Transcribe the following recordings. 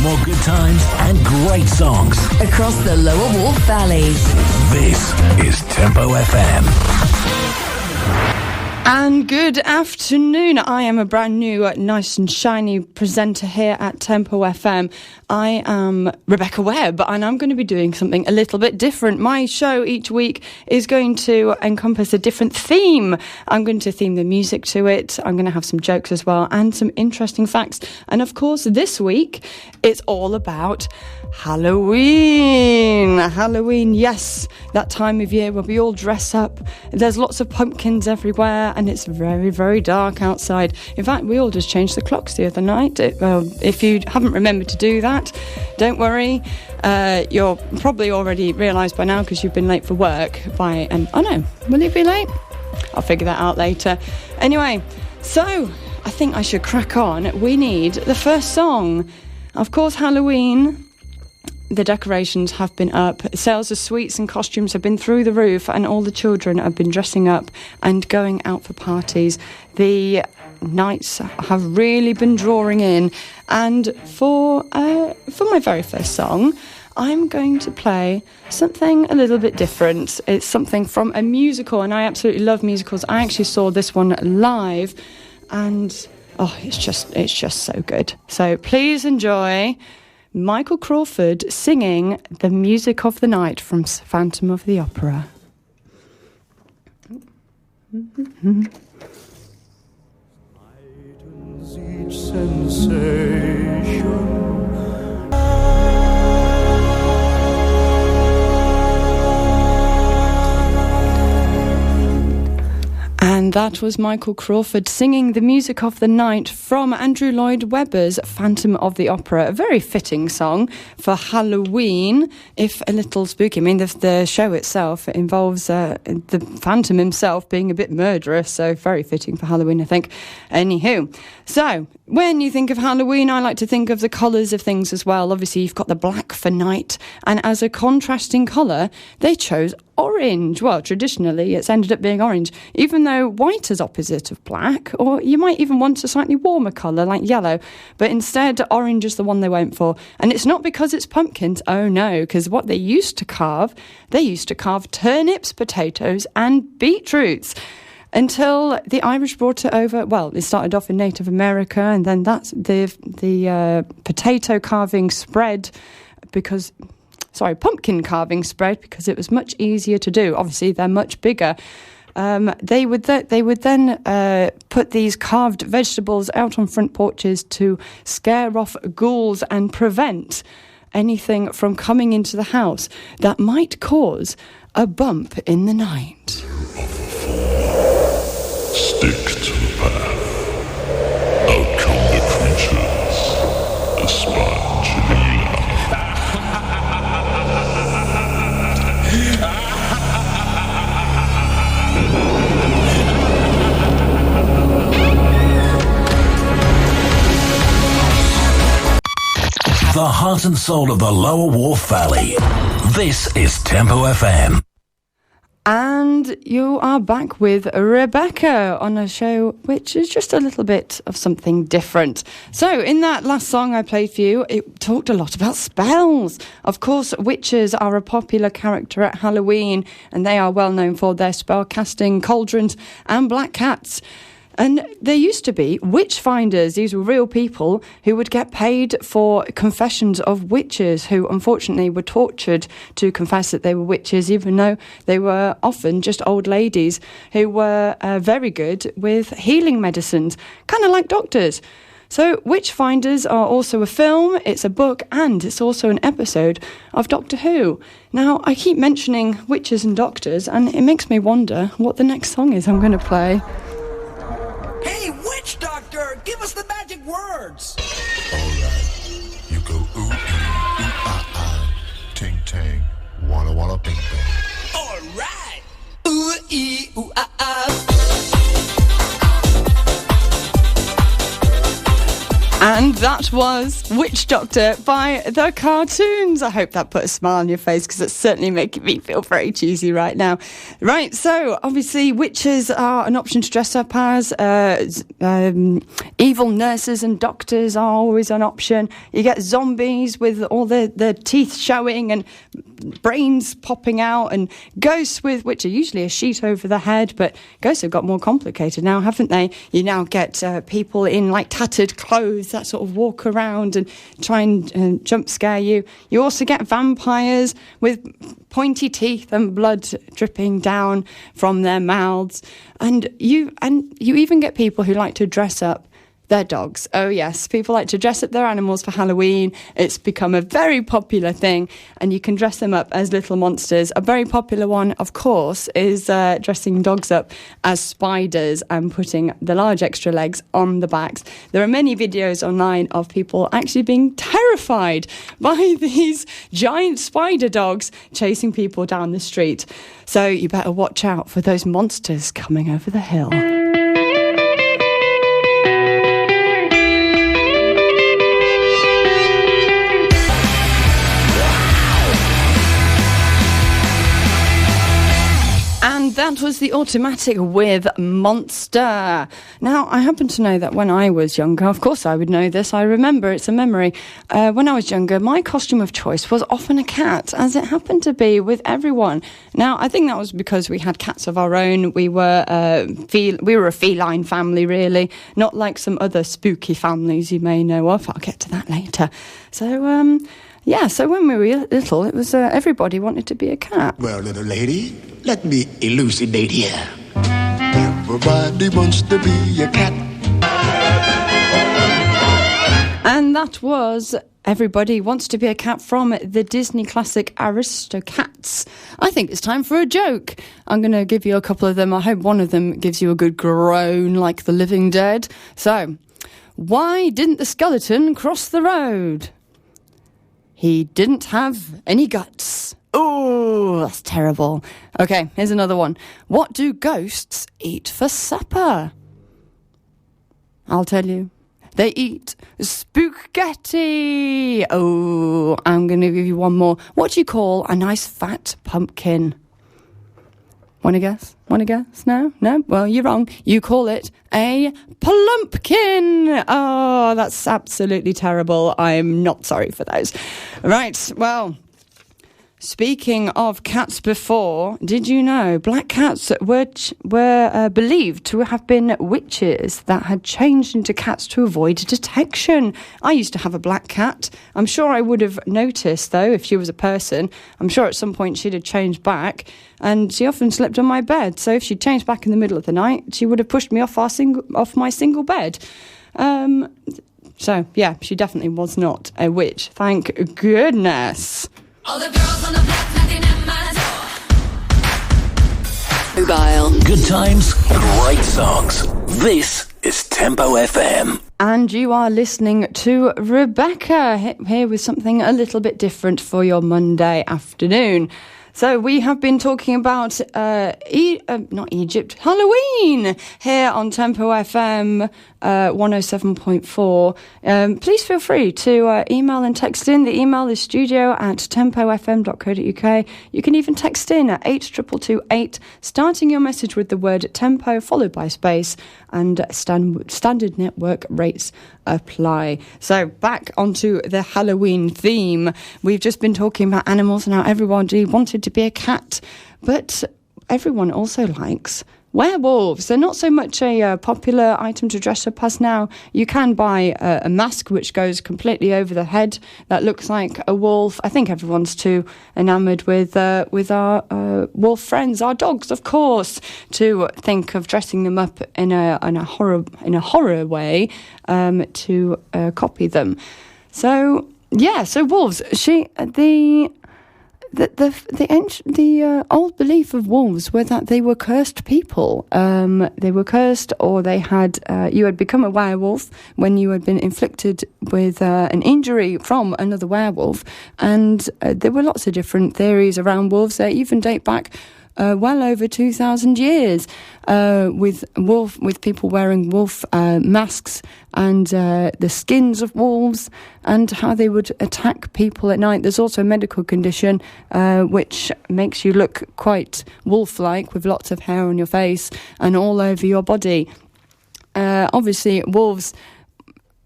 more good times and great songs across the Lower Wharf Valley. This is Tempo FM. And good afternoon. I am a brand new, nice and shiny presenter here at Tempo FM. I am Rebecca Webb, and I'm going to be doing something a little bit different. My show each week is going to encompass a different theme. I'm going to theme the music to it. I'm going to have some jokes as well and some interesting facts. And of course, this week, it's all about Halloween. Halloween, yes, that time of year where we all dress up. There's lots of pumpkins everywhere, and it's very, very dark outside. In fact, we all just changed the clocks the other night. If you haven't remembered to do that, don't worry. You're probably already realised by now because you've been late for work oh no, will you be late? I'll figure that out later. Anyway, so I think I should crack on. We need the first song. Of course, Halloween. The decorations have been up. Sales of sweets and costumes have been through the roof, and all the children have been dressing up and going out for parties. The nights have really been drawing in. And for my very first song, I'm going to play something a little bit different. It's something from a musical, and I absolutely love musicals. I actually saw this one live, and it's just so good. So please enjoy Michael Crawford singing The Music of the Night from Phantom of the Opera. Lightens each sensation. And that was Michael Crawford singing The Music of the Night from Andrew Lloyd Webber's Phantom of the Opera. A very fitting song for Halloween, if a little spooky. I mean, the show itself involves the Phantom himself being a bit murderous, so very fitting for Halloween, I think. Anywho, so when you think of Halloween, I like to think of the colours of things as well. Obviously, you've got the black for night, and as a contrasting colour, they chose orange. Well, traditionally, it's ended up being orange, even though white is opposite of black, or you might even want a slightly warmer colour like yellow, but instead orange is the one they went for. And it's not because it's pumpkins, oh no, because what they used to carve turnips, potatoes and beetroots. Until the Irish brought it over. Well, it started off in Native America, and then that's the potato carving spread pumpkin carving spread because it was much easier to do. Obviously, they're much bigger. They would then put these carved vegetables out on front porches to scare off ghouls and prevent anything from coming into the house that might cause a bump in the night. Stick to the path. Out come the creatures. A sponge in the The heart and soul of the Lower Wharf Valley. This is Tempo FM. And you are back with Rebecca on a show which is just a little bit of something different. So in that last song I played for you, it talked a lot about spells. Of course, witches are a popular character at Halloween, and they are well known for their spell casting, cauldrons and black cats. And there used to be witch finders. These were real people who would get paid for confessions of witches who unfortunately were tortured to confess that they were witches, even though they were often just old ladies who were very good with healing medicines, kind of like doctors. So Witchfinders are also a film, it's a book, and it's also an episode of Doctor Who. Now, I keep mentioning witches and doctors, and it makes me wonder what the next song is I'm going to play. Hey, witch doctor, give us the magic words. Alright, you go ooh, ooh, ah, ah, ting, tang, walla, bing, bang. Alright. Ooh, ee, ooh, ah, ah. And that That was Witch Doctor by The Cartoons. I hope that put a smile on your face because it's certainly making me feel very cheesy right now. Right, so obviously witches are an option to dress up as. Evil nurses and doctors are always an option. You get zombies with all their teeth showing and brains popping out, and ghosts which are usually a sheet over the head, but ghosts have got more complicated now, haven't they? You now get people in like tattered clothes that sort of walk around and try and jump scare you. You also get vampires with pointy teeth and blood dripping down from their mouths, and you even get people who like to dress up their dogs. Oh yes, people like to dress up their animals for Halloween. It's become a very popular thing, and you can dress them up as little monsters. A very popular one, of course, is dressing dogs up as spiders and putting the large extra legs on the backs. There are many videos online of people actually being terrified by these giant spider dogs chasing people down the street. So you better watch out for those monsters coming over the hill. That was the Automatic with Monster. Now, I happen to know that when I was younger, of course I would know this, I remember, it's a memory. When I was younger, my costume of choice was often a cat, as it happened to be with everyone. Now, I think that was because we had cats of our own. We were a feline family, really, not like some other spooky families you may know of. I'll get to that later. So, yeah, so when we were little, it was everybody wanted to be a cat. Well, little lady, let me elucidate here. Everybody wants to be a cat. And that was Everybody Wants to Be a Cat from the Disney classic Aristocats. I think it's time for a joke. I'm going to give you a couple of them. I hope one of them gives you a good groan like the living dead. So, why didn't the skeleton cross the road? He didn't have any guts. Oh, that's terrible. Okay, here's another one. What do ghosts eat for supper? I'll tell you. They eat spaghetti. Oh, I'm going to give you one more. What do you call a nice fat pumpkin? Want to guess? No? Well, you're wrong. You call it a plumpkin. Oh, that's absolutely terrible. I'm not sorry for those. Right, well, speaking of cats before, did you know black cats were believed to have been witches that had changed into cats to avoid detection? I used to have a black cat. I'm sure I would have noticed, though, if she was a person. I'm sure at some point she'd have changed back, and she often slept on my bed. So if she changed back in the middle of the night, she would have pushed me off my single bed. So, yeah, she definitely was not a witch. Thank goodness. All the girls on the block knocking at my door. Mobile. Good times, great songs. This is Tempo FM. And you are listening to Rebecca, here with something a little bit different for your Monday afternoon. So we have been talking about not Egypt, Halloween here on Tempo FM 107.4. Please feel free to email and text in. The email is studio@tempofm.co.uk. You can even text in at 82228, starting your message with the word tempo followed by space, and standard network rates apply. So back onto the Halloween theme. We've just been talking about animals and how everybody wanted to be a cat, but everyone also likes werewolves. They're not so much a popular item to dress up as now. You can buy a mask which goes completely over the head that looks like a wolf. I think everyone's too enamoured with our wolf friends, our dogs, of course, to think of dressing them up in a horror way to copy them. So yeah, so wolves. The old belief of wolves were that they were cursed people. They were cursed, or they had you had become a werewolf when you had been inflicted with an injury from another werewolf. And there were lots of different theories around wolves. They even date back well over 2,000 years, with people wearing wolf masks and the skins of wolves, and how they would attack people at night. There's also a medical condition which makes you look quite wolf-like, with lots of hair on your face and all over your body. Obviously, wolves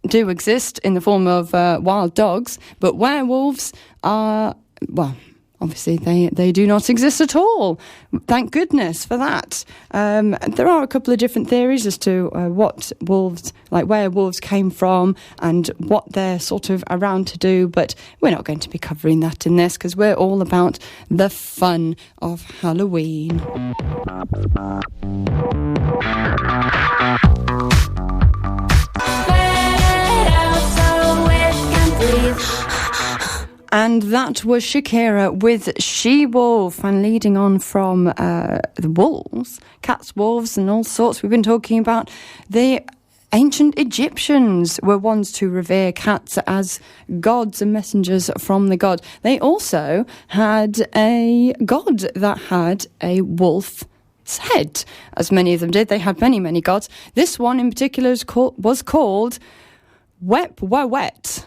do exist in the form of wild dogs, but werewolves are, well, obviously they do not exist at all. Thank goodness for that. There are a couple of different theories as to what wolves, like where wolves came from and what they're sort of around to do, but we're not going to be covering that in this, because we're all about the fun of Halloween. And that was Shakira with She-Wolf, and leading on from the wolves, cats, wolves and all sorts. We've been talking about the ancient Egyptians were ones to revere cats as gods and messengers from the god. They also had a god that had a wolf head, as many of them did. They had many, many gods. This one in particular was called Wep-Wawet.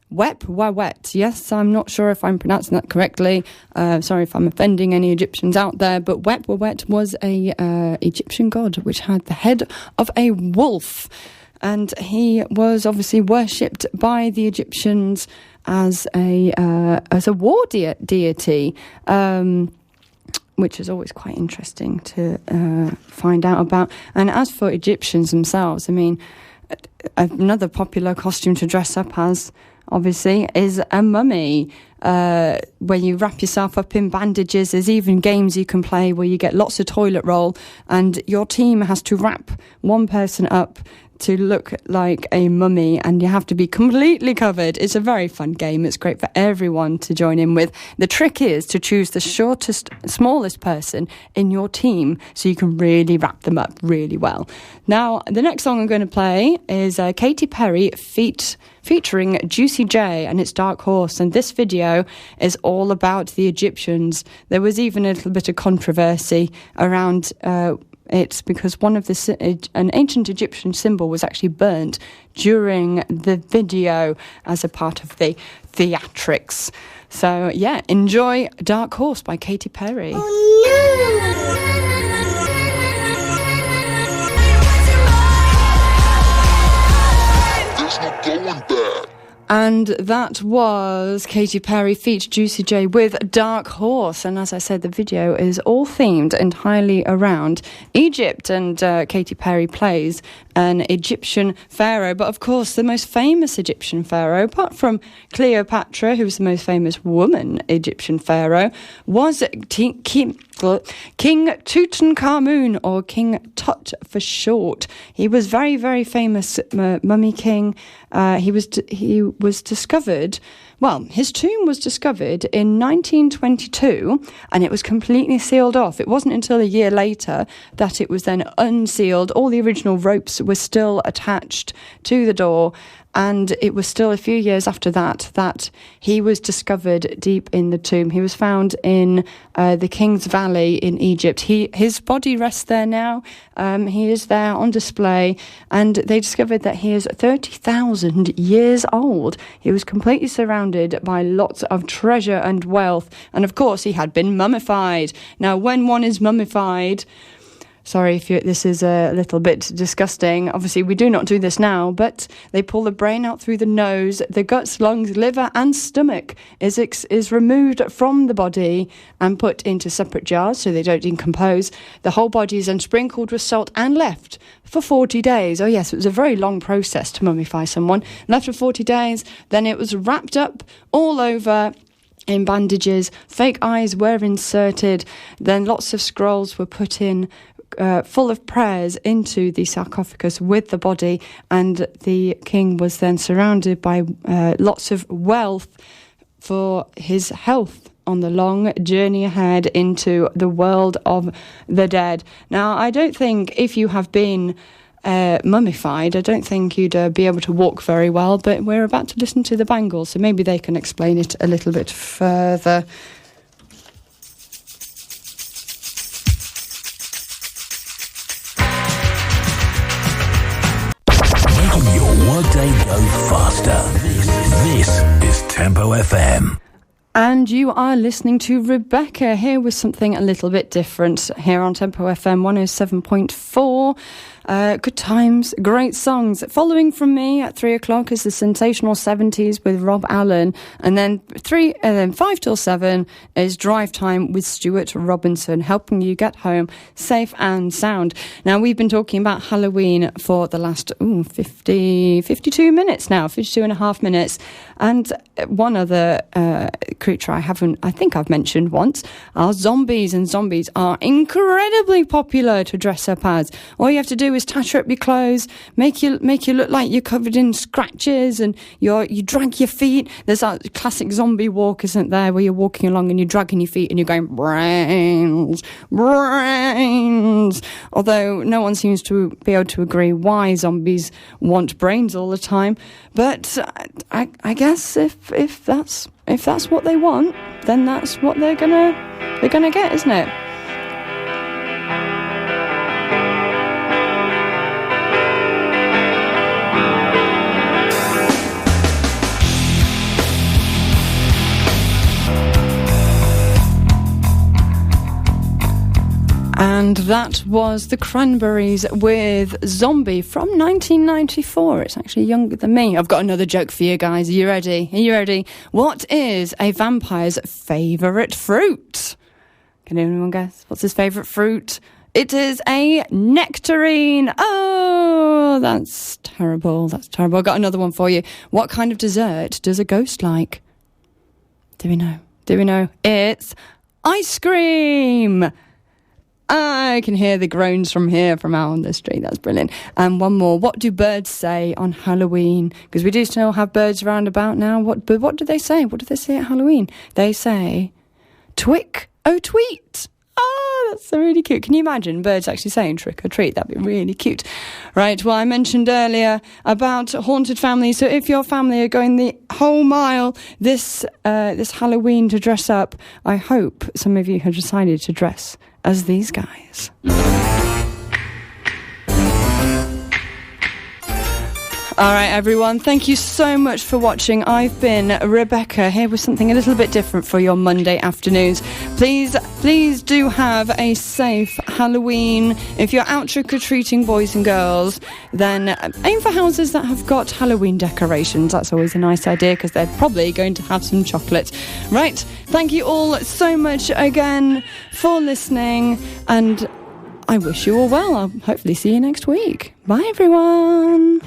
Wep-Wawet. Yes, I'm not sure if I'm pronouncing that correctly. Sorry if I'm offending any Egyptians out there, but Wep-Wawet was a Egyptian god which had the head of a wolf, and he was obviously worshipped by the Egyptians as a war deity. Which is always quite interesting to find out about. And as for Egyptians themselves, I mean, another popular costume to dress up as, obviously, is a mummy. When you wrap yourself up in bandages, there's even games you can play where you get lots of toilet roll and your team has to wrap one person up to look like a mummy, and you have to be completely covered. It's a very fun game. It's great for everyone to join in with. The trick is to choose the shortest, smallest person in your team so you can really wrap them up really well. Now, the next song I'm going to play is Katy Perry featuring Juicy J, and it's Dark Horse, and this video is all about the Egyptians. There was even a little bit of controversy around it's because an ancient Egyptian symbol was actually burnt during the video as a part of the theatrics. So, yeah, enjoy Dark Horse by Katy Perry. There's no going back. And that was Katy Perry feat. Juicy J with Dark Horse. And as I said, the video is all themed entirely around Egypt. And Katy Perry plays an Egyptian pharaoh. But of course, the most famous Egyptian pharaoh, apart from Cleopatra, who was the most famous woman Egyptian pharaoh, was King Tutankhamun, or King Tut for short. He was very, very famous mummy king. He was discovered, well, his tomb was discovered in 1922, and it was completely sealed off. It wasn't until a year later that it was then unsealed. All the original ropes were still attached to the door, and it was still a few years after that he was discovered deep in the tomb. He was found in the King's Valley in Egypt. His body rests there now. He is there on display, and they discovered that he is 30,000 years old. He was completely surrounded by lots of treasure and wealth, and of course he had been mummified. Now, when one is mummified, sorry if this is a little bit disgusting. Obviously, we do not do this now, but they pull the brain out through the nose. The guts, lungs, liver and stomach is removed from the body and put into separate jars so they don't decompose. The whole body is then sprinkled with salt and left for 40 days. Oh, yes, it was a very long process to mummify someone. Left for 40 days, then it was wrapped up all over in bandages. Fake eyes were inserted. Then lots of scrolls were put in, full of prayers, into the sarcophagus with the body, and the king was then surrounded by lots of wealth for his health on the long journey ahead into the world of the dead. Now, I don't think if you have been mummified, I don't think you'd be able to walk very well, but we're about to listen to the Bangles, so maybe they can explain it a little bit further. Tempo FM. And you are listening to Rebecca here with something a little bit different here on Tempo FM 107.4. Good times, great songs. Following from me at 3 o'clock is the Sensational 70s with Rob Allen. And then 5 till 7 is Drive Time with Stuart Robinson, helping you get home safe and sound. Now, we've been talking about Halloween for the last 52 minutes now, 52 and a half minutes. And one other creature I think I've mentioned once are zombies. And zombies are incredibly popular to dress up as. All you have to do is tatter up your clothes, make you look like you're covered in scratches, and you drag your feet. There's that classic zombie walk, isn't there, where you're walking along and you're dragging your feet and you're going brains, brains. Although no one seems to be able to agree why zombies want brains all the time. But I guess if that's what they want, then that's what they're gonna get, isn't it? And that was the Cranberries with Zombie from 1994. It's actually younger than me. I've got another joke for you guys. Are you ready? Are you ready? What is a vampire's favourite fruit? Can anyone guess? What's his favourite fruit? It is a nectarine. Oh, that's terrible. That's terrible. I've got another one for you. What kind of dessert does a ghost like? Do we know? Do we know? It's ice cream. I can hear the groans from here, from out on the street. That's brilliant. And one more. What do birds say on Halloween? Because we do still have birds around about now. What do they say? What do they say at Halloween? They say, twick or tweet. Oh, that's so really cute. Can you imagine birds actually saying trick or treat? That'd be really cute. Right, well, I mentioned earlier about haunted families. So if your family are going the whole mile this Halloween to dress up, I hope some of you have decided to dress as these guys. All right, everyone, thank you so much for watching. I've been Rebecca, here with something a little bit different for your Monday afternoons. Please do have a safe Halloween. If you're out trick-or-treating, boys and girls, then aim for houses that have got Halloween decorations. That's always a nice idea, because they're probably going to have some chocolate. Right, thank you all so much again for listening, and I wish you all well. I'll hopefully see you next week. Bye, everyone.